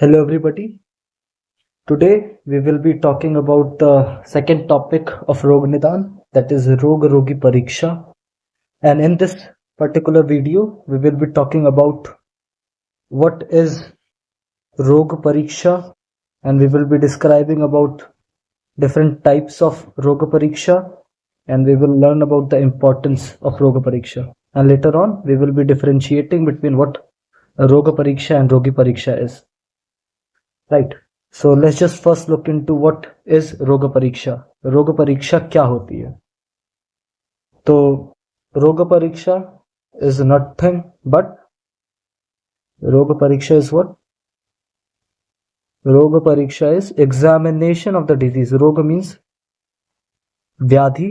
Hello everybody. Today we will be talking about the second topic of Rog Nidan, that is Rog Rogi Pariksha. And in this particular video we will be talking about what is Rog Pariksha, and we will be describing about different types of Rog Pariksha, and we will learn about the importance of Rog Pariksha. And later on we will be differentiating between what Rog Pariksha and Rogi Pariksha is. Right. So let's just first look into what is रोग परीक्षा. रोग परीक्षा क्या होती है? तो रोग परीक्षा is nothing but रोग परीक्षा is what? रोग परीक्षा is examination of the disease. रोग means व्याधि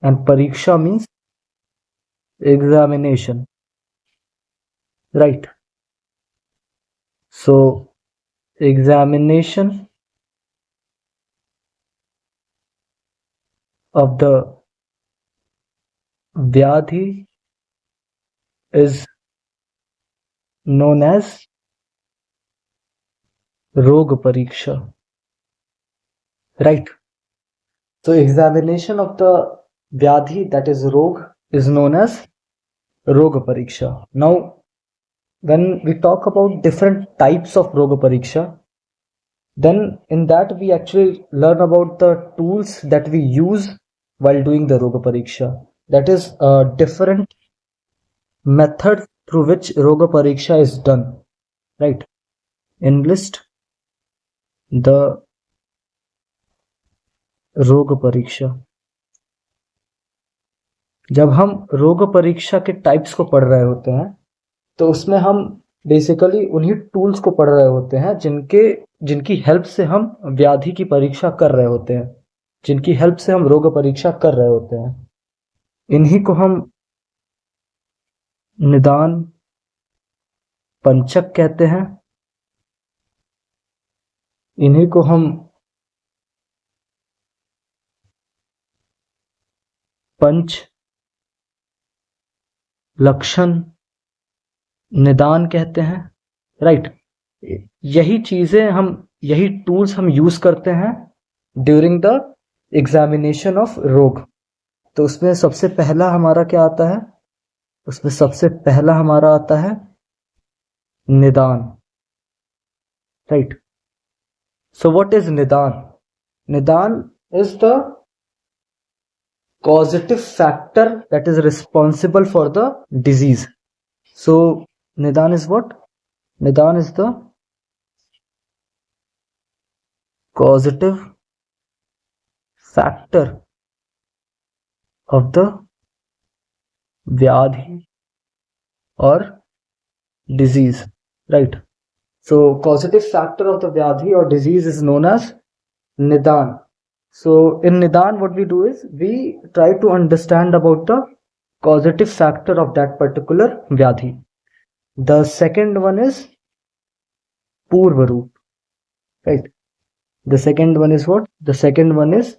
and परीक्षा means examination. Right. So examination of the व्याधि is known as रोग परीक्षा. Right. So examination of the vyadhi, that is rog, is known as roga pariksha. Now, when we talk about different types of roga pariksha, then in that we actually learn about the tools that we use while doing the roga pariksha. That is a different method through which roga pariksha is done. Right. Enlist the रोग परीक्षा. जब हम रोग परीक्षा के types को पढ़ रहे होते हैं तो उसमें हम बेसिकली उन्हीं टूल्स को पढ़ रहे होते हैं जिनकी हेल्प से हम व्याधि की परीक्षा कर रहे होते हैं, जिनकी हेल्प से हम रोग परीक्षा कर रहे होते हैं. इन्हीं को हम निदान पंचक कहते हैं. इन्हीं को हम पंच लक्षण निदान कहते हैं. राइट. यही टूल्स हम यूज करते हैं ड्यूरिंग द एग्जामिनेशन ऑफ रोग. तो उसमें सबसे पहला हमारा क्या आता है? उसमें सबसे पहला हमारा आता है निदान. राइट. सो व्हाट इज निदान? निदान is the causative factor that is responsible for the disease. So nidan is what? Nidan is the causative factor of the vyadhi or disease. Right. So causative factor of the vyadhi or disease is known as nidan. So in nidan what we do is we try to understand about the causative factor of that particular vyadhi. The second one is purva roop. Right. The second one is what? The second one is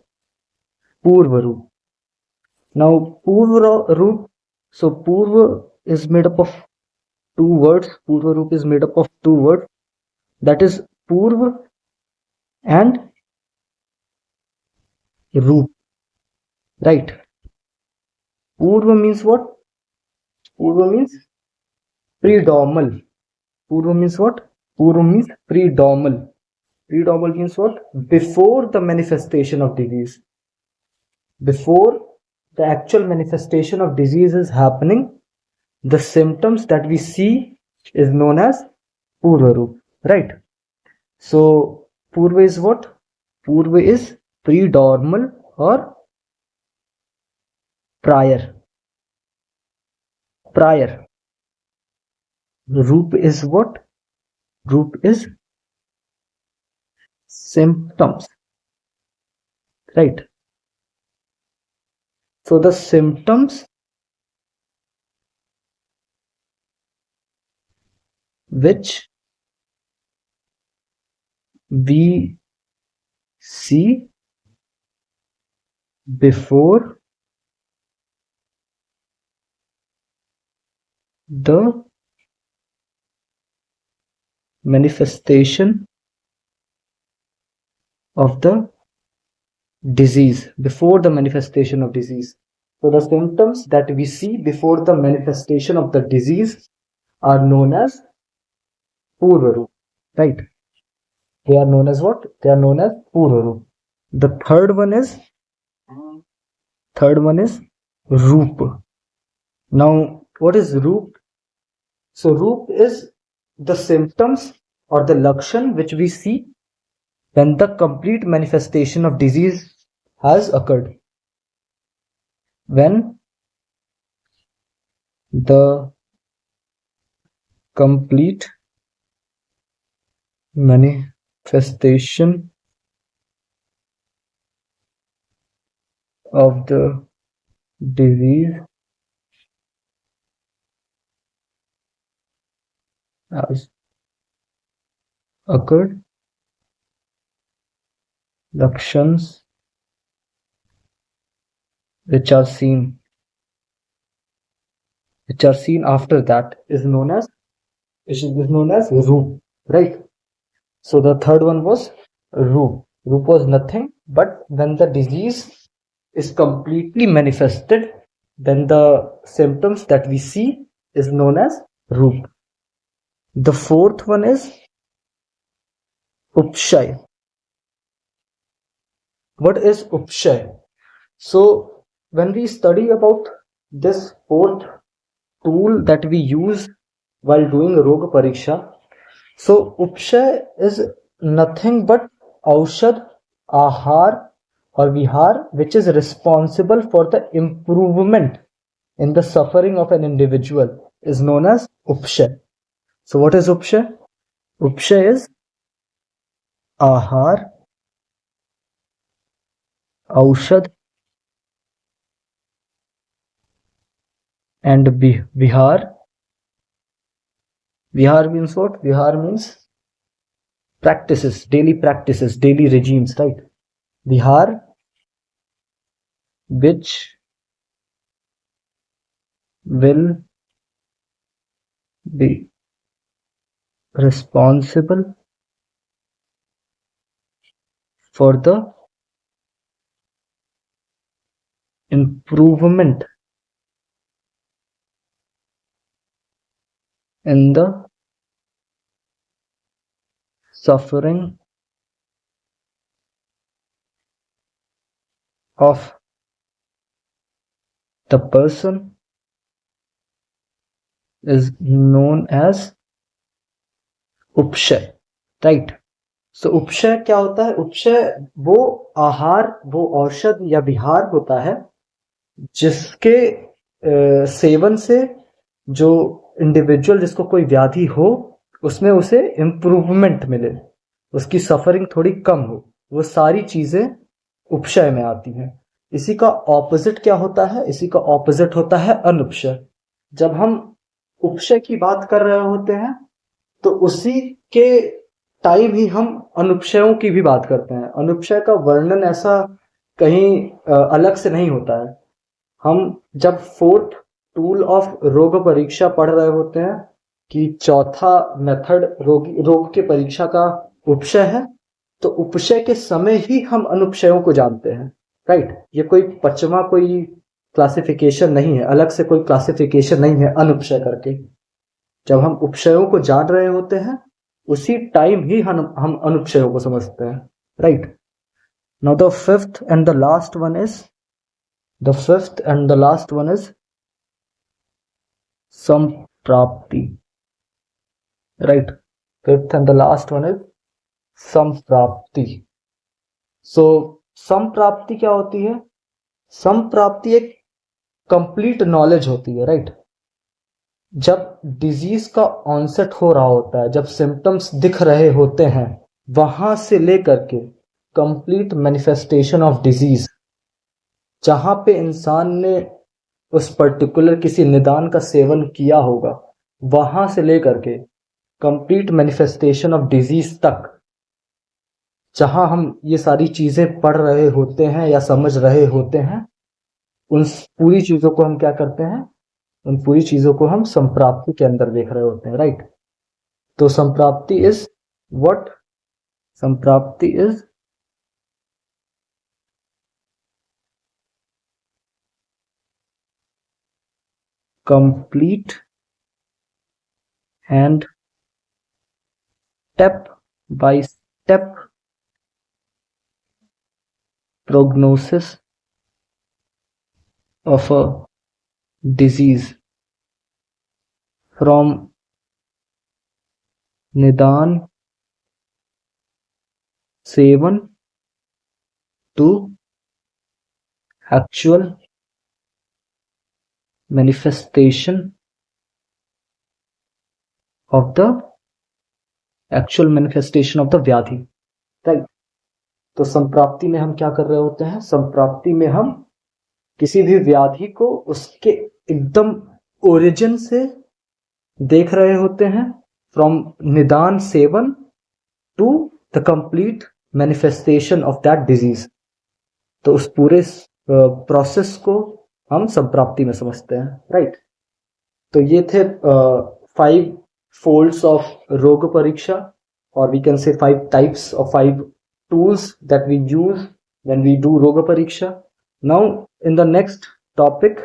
purva roop. Now purva roop, so purva is made up of two words. Purva roop is made up of two words, that is purva and roop. Right. Purva means what? Purva means predomal. Purva means what? Purva means predomal. Predomal means what? Before the manifestation of disease. Before the actual manifestation of disease is happening, the symptoms that we see is known as Purva roop. Right. So Purva is what? Purva is predomal or prior. Prior. Roop is what? Roop is symptoms. Right. So the symptoms which we see before the manifestation of the disease, before the manifestation of disease. So the symptoms that we see before the manifestation of the disease are known as Purva Roop, right? They are known as what? They are known as Purva Roop. The third one is Roop. Now, what is Roop? So Roop is the symptoms or the lakshan which we see when the complete manifestation of disease has occurred. When the complete manifestation of the disease has occurred, lakshans which are seen after that is known as Roop, right? So the third one was Roop. Roop was nothing but when the disease is completely manifested, then the symptoms that we see is known as Roop. The fourth one is Upshay. What is Upshay? So when we study about this fourth tool that we use while doing Roga Pariksha, so Upshay is nothing but Aushad, Ahar or Vihar, which is responsible for the improvement in the suffering of an individual, is known as Upshay. So what is Upshay? Upshay is Ahar, Aushad and Vihar. Vihar means what? Vihar means practices, daily regimes, right? Vihar, which will be responsible for the improvement in the suffering of the person is known as Upshay, right? So उपशय क्या होता है? उपशय वो आहार, वो औषध या विहार होता है जिसके सेवन से जो इंडिविजुअल, जिसको कोई व्याधि हो, उसमें उसे इम्प्रूवमेंट मिले, उसकी सफरिंग थोड़ी कम हो, वो सारी चीजें उपशय में आती हैं। इसी का ऑपोजिट क्या होता है? इसी का ऑपोजिट होता है अनुपशय। जब हम उपशय की बात कर रहे होते हैं तो उसी के टाइम ही हम अनुपशयों की भी बात करते हैं। अनुपशय का वर्णन ऐसा कहीं अलग से नहीं होता है। हम जब फोर्थ टूल ऑफ रोग परीक्षा पढ़ रहे होते हैं कि चौथा मेथड रोग के परीक्षा का उपशय है, तो उपशय के समय ही हम अनुपशयों को जानते हैं, राइट? ये कोई पचमा कोई क्लासिफिकेशन नहीं है, अलग से कोई क्लासिफिकेशन नहीं है अनुपशय करके। जब हम उपशयों को जान रहे होते हैं उसी टाइम ही हम अनुपशयों को समझते हैं, right? Now the fifth and the last one is संप्राप्ति, right? Fifth and the last one is संप्राप्ति। सो संप्राप्ति क्या होती है? संप्राप्ति एक कंप्लीट नॉलेज होती है, राइट? जब डिजीज का ऑनसेट हो रहा होता है, जब सिम्टम्स दिख रहे होते हैं, वहां से लेकर के कंप्लीट मैनिफेस्टेशन ऑफ डिजीज, जहां पे इंसान ने उस पर्टिकुलर किसी निदान का सेवन किया होगा, वहां से लेकर के कंप्लीट मैनिफेस्टेशन ऑफ डिजीज तक, जहां हम ये सारी चीजें पढ़ रहे होते हैं या समझ रहे होते हैं, उन पूरी चीजों को हम क्या करते हैं? उन पूरी चीजों को हम संप्राप्ति के अंदर देख रहे होते हैं, राइट? तो संप्राप्ति इज व्हाट? संप्राप्ति is complete and step by step prognosis of a disease from निदान seven to actual manifestation of the व्याधि, राइट। तो संप्राप्ति में हम क्या कर रहे होते हैं? संप्राप्ति में हम किसी भी व्याधि को उसके एकदम ओरिजिन से देख रहे होते हैं, फ्रॉम निदान सेवन to the complete manifestation of that disease. तो उस पूरे प्रोसेस को हम संप्राप्ति में समझते हैं, राइट। तो ये थे 5 folds of रोग परीक्षा, or we can say 5 types or 5 tools that we use when we do रोग परीक्षा. Now in the next topic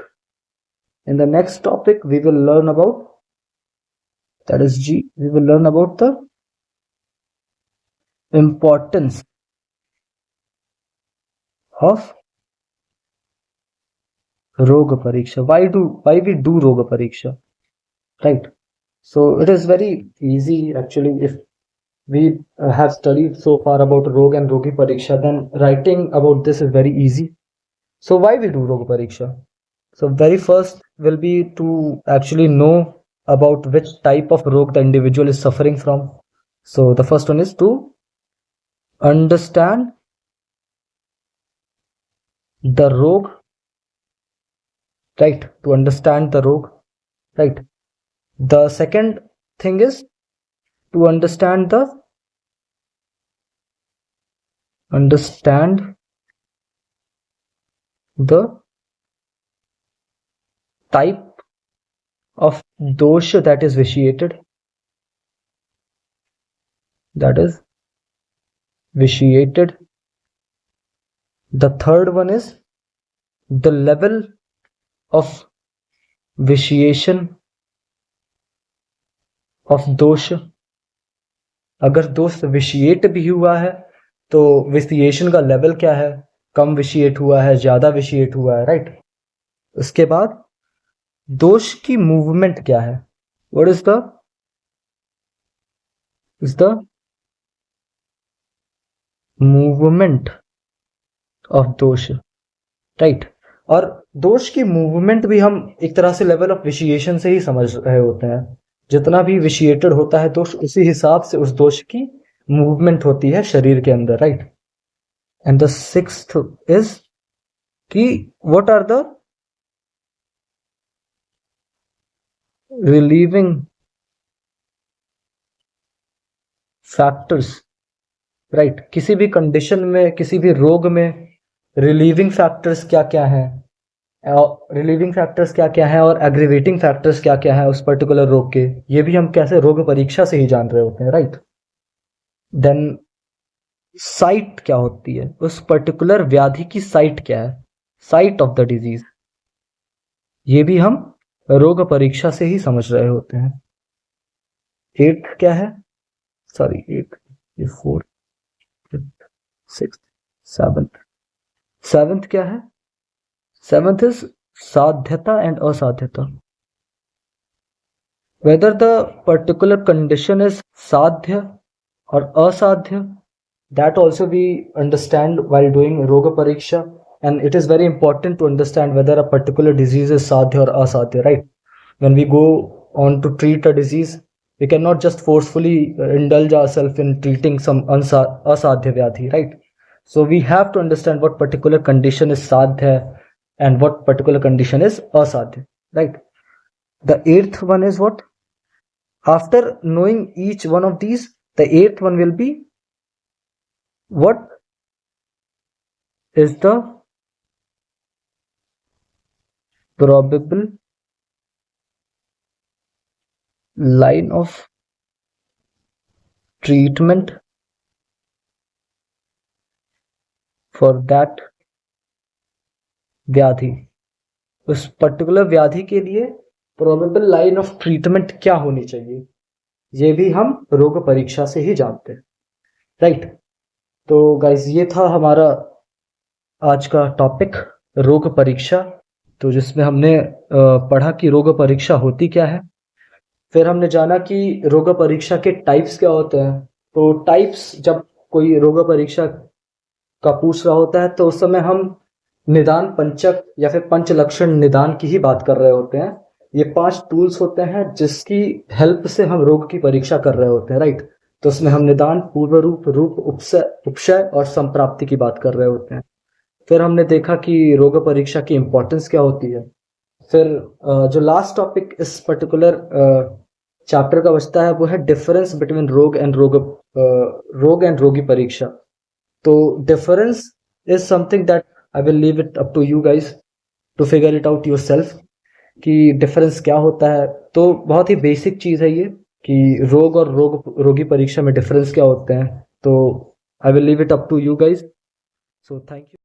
we will learn about, that is G, we will learn about the importance of रोग परीक्षा. Why we do रोग परीक्षा, right? So it is very easy actually. If we have studied so far about Rog and Rogi Pariksha, then writing about this is very easy. So why we do Rog Pariksha? So very first will be to actually know about which type of Rog the individual is suffering from. So the first one is to understand the Rog, right? To understand the Rog, right? The second thing is to understand the type of dosha that is vitiated. The third one is the level of vitiation of दोष. अगर दोष vitiate भी हुआ है तो विशिएशन का level क्या है? कम विशिएट हुआ है, ज्यादा विशिएट हुआ है, राइट। उसके बाद दोष की मूवमेंट क्या है? What is the movement of दोष, राइट। और दोष की मूवमेंट भी हम एक तरह से लेवल ऑफ विशिएशन से ही समझ रहे होते हैं। जितना भी विशिएटेड होता है दोष, उसी हिसाब से उस दोष की मूवमेंट होती है शरीर के अंदर, right. And the sixth is कि what are the relieving factors, right. किसी भी कंडीशन में, किसी भी रोग में रिलीविंग फैक्टर्स क्या क्या है, और एग्रीवेटिंग फैक्टर्स क्या क्या है उस पर्टिकुलर रोग के, ये भी हम कैसे रोग परीक्षा से ही जान रहे होते हैं, राइट। देन साइट क्या होती है, उस पर्टिकुलर व्याधि की साइट क्या है, साइट ऑफ द डिजीज, ये भी हम रोग परीक्षा से ही समझ रहे होते हैं। एट्थ क्या है? Sorry, eighth, fourth, fifth, sixth, seventh क्या है? सेवंथ इज साध्यता and असाध्यता. Whether the particular condition is sadhya or asadhya, that also we understand while doing roga pariksha, and it is very important to understand whether a particular disease is sadhya or asadhya, right? When we go on to treat a disease, we cannot just forcefully indulge ourselves in treating some asadhya vyadhi, right? So we have to understand what particular condition is sadhya and what particular condition is asadhya, right? The eighth one is what? After knowing each one of these, the eighth one will be what is the probable line of treatment for that व्याधि, उस particular व्याधि के लिए probable line of treatment क्या होनी चाहिए, ये भी हम रोग परीक्षा से ही जानते हैं, राइट। तो गाइस ये था हमारा आज का टॉपिक, रोग परीक्षा। तो जिसमें हमने पढ़ा कि रोग परीक्षा होती क्या है, फिर हमने जाना कि रोग परीक्षा के टाइप्स क्या होते हैं। तो टाइप्स, जब कोई रोग परीक्षा का पूछ रहा होता है तो उस समय हम निदान पंचक या फिर पंच लक्षण निदान की ही बात कर रहे होते हैं। ये 5 टूल्स होते हैं जिसकी हेल्प से हम रोग की परीक्षा कर रहे होते हैं, राइट। तो उसमें हम निदान, पूर्व रूप, रूप, उपशय और संप्राप्ति की बात कर रहे होते हैं। फिर हमने देखा कि रोग परीक्षा की इंपॉर्टेंस क्या होती है। फिर जो लास्ट टॉपिक इस पर्टिकुलर चैप्टर का बचता है वो है डिफरेंस बिटवीन रोग एंड रोगी परीक्षा। तो difference is something that I will leave it up to you guys to figure it out yourself कि डिफरेंस क्या होता है। तो बहुत ही बेसिक चीज है ये कि रोग और रोगी परीक्षा में डिफरेंस क्या होते हैं। तो I will leave it up to you guys. So thank you.